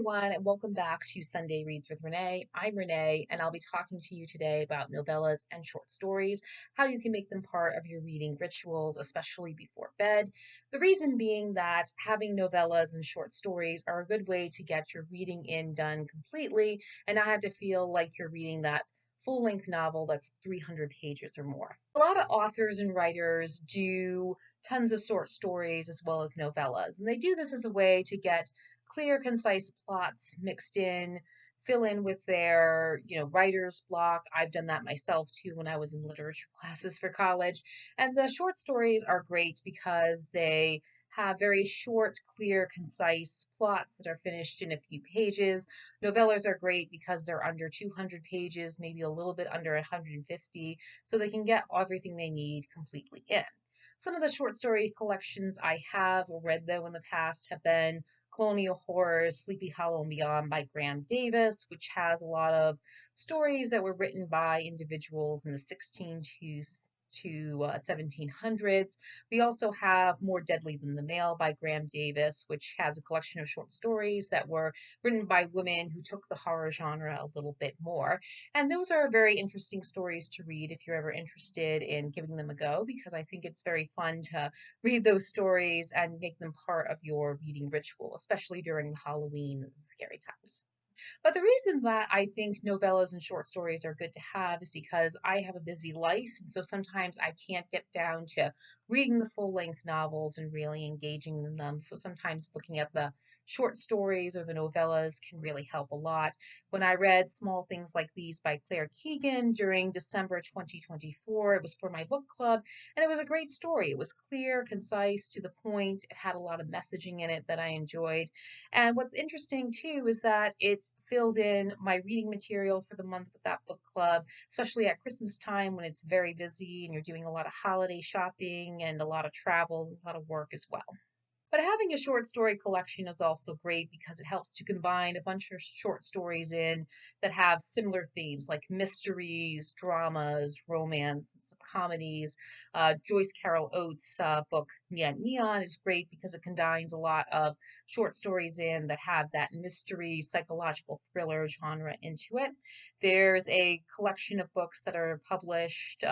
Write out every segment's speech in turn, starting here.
everyone, and welcome back to Sunday Reads with Renee. I'm Renee, and I'll be talking to you today about novellas and short stories, how you can make them part of your reading rituals, especially before bed. The reason being that having novellas and short stories are a good way to get your reading done completely and not have to feel like you're reading that full-length novel that's 300 pages or more. A lot of authors and writers do tons of short stories as well as novellas, and they do this as a way to get clear, concise plots mixed in, fill in with their, writer's block. I've done that myself too when I was in literature classes for college. And the short stories are great because they have very short, clear, concise plots that are finished in a few pages. Novellas are great because they're under 200 pages, maybe a little bit under 150, so they can get everything they need completely in. Some of the short story collections I have read, though, in the past have been Colonial Horrors, Sleepy Hollow and Beyond by Graham Davis, which has a lot of stories that were written by individuals in the 16 to 1700s. We also have More Deadly Than the Male by Graham Davis, which has a collection of short stories that were written by women who took the horror genre a little bit more. And those are very interesting stories to read if you're ever interested in giving them a go, because I think it's very fun to read those stories and make them part of your reading ritual, especially during Halloween and scary times. But the reason that I think novellas and short stories are good to have is because I have a busy life. And so sometimes I can't get down to reading the full length novels and really engaging in them. So sometimes looking at the short stories or the novellas can really help a lot. When I read Small Things Like These by Claire Keegan during December 2024, it was for my book club, and it was a great story. It was clear, concise, to the point. It had a lot of messaging in it that I enjoyed. And what's interesting too is that it's filled in my reading material for the month with that book club, especially at Christmas time when it's very busy and you're doing a lot of holiday shopping and a lot of travel, a lot of work as well. But having a short story collection is also great because it helps to combine a bunch of short stories in that have similar themes like mysteries, dramas, romance, and some comedies. Joyce Carol Oates' book Neon is great because it combines a lot of short stories in that have that mystery, psychological thriller genre into it. There's a collection of books that are published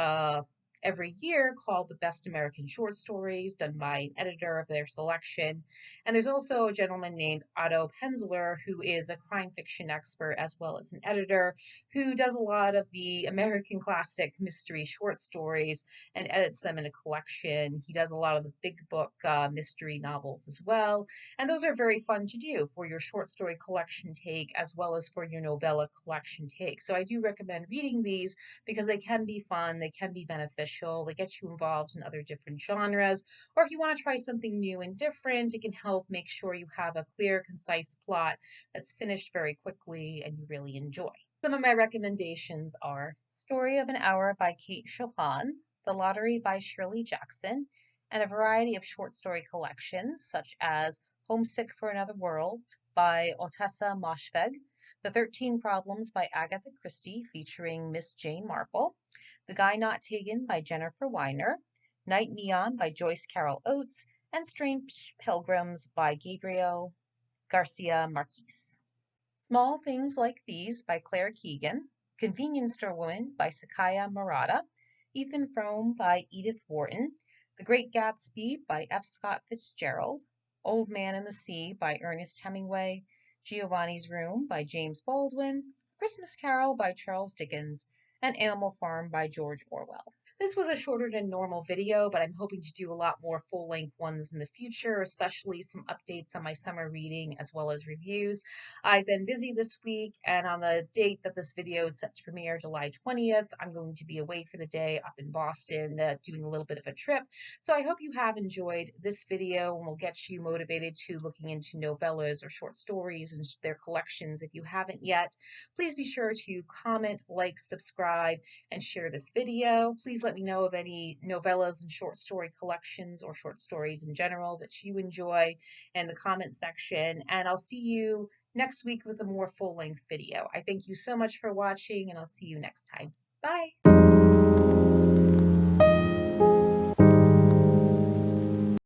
every year called the Best American Short Stories, done by an editor of their selection. And there's also a gentleman named Otto Penzler, who is a crime fiction expert as well as an editor, who does a lot of the American classic mystery short stories and edits them in a collection. He does a lot of the big book mystery novels as well. And those are very fun to do for your short story collection take as well as for your novella collection take. So I do recommend reading these because they can be fun, they can be beneficial, they get you involved in other different genres, or if you want to try something new and different, it can help make sure you have a clear, concise plot that's finished very quickly and you really enjoy. Some of my recommendations are Story of an Hour by Kate Chopin, The Lottery by Shirley Jackson, and a variety of short story collections such as Homesick for Another World by Ottessa Moshfegh, The 13 Problems by Agatha Christie featuring Miss Jane Marple, The Guy Not Taken by Jennifer Weiner, Night Neon by Joyce Carol Oates, and Strange Pilgrims by Gabriel Garcia Marquez. Small Things Like These by Claire Keegan, Convenience Store Woman by Sakaya Murata, Ethan Frome by Edith Wharton, The Great Gatsby by F. Scott Fitzgerald, Old Man in the Sea by Ernest Hemingway, Giovanni's Room by James Baldwin, Christmas Carol by Charles Dickens, and Animal Farm by George Orwell. This was a shorter than normal video, but I'm hoping to do a lot more full-length ones in the future, especially some updates on my summer reading as well as reviews. I've been busy this week, and on the date that this video is set to premiere, July 20th, I'm going to be away for the day up in Boston, doing a little bit of a trip. So I hope you have enjoyed this video and will get you motivated to looking into novellas or short stories and their collections if you haven't yet. Please be sure to comment, like, subscribe, and share this video. Please let me know of any novellas and short story collections or short stories in general that you enjoy in the comment section. And I'll see you next week with a more full-length video. I thank you so much for watching, and I'll see you next time. Bye!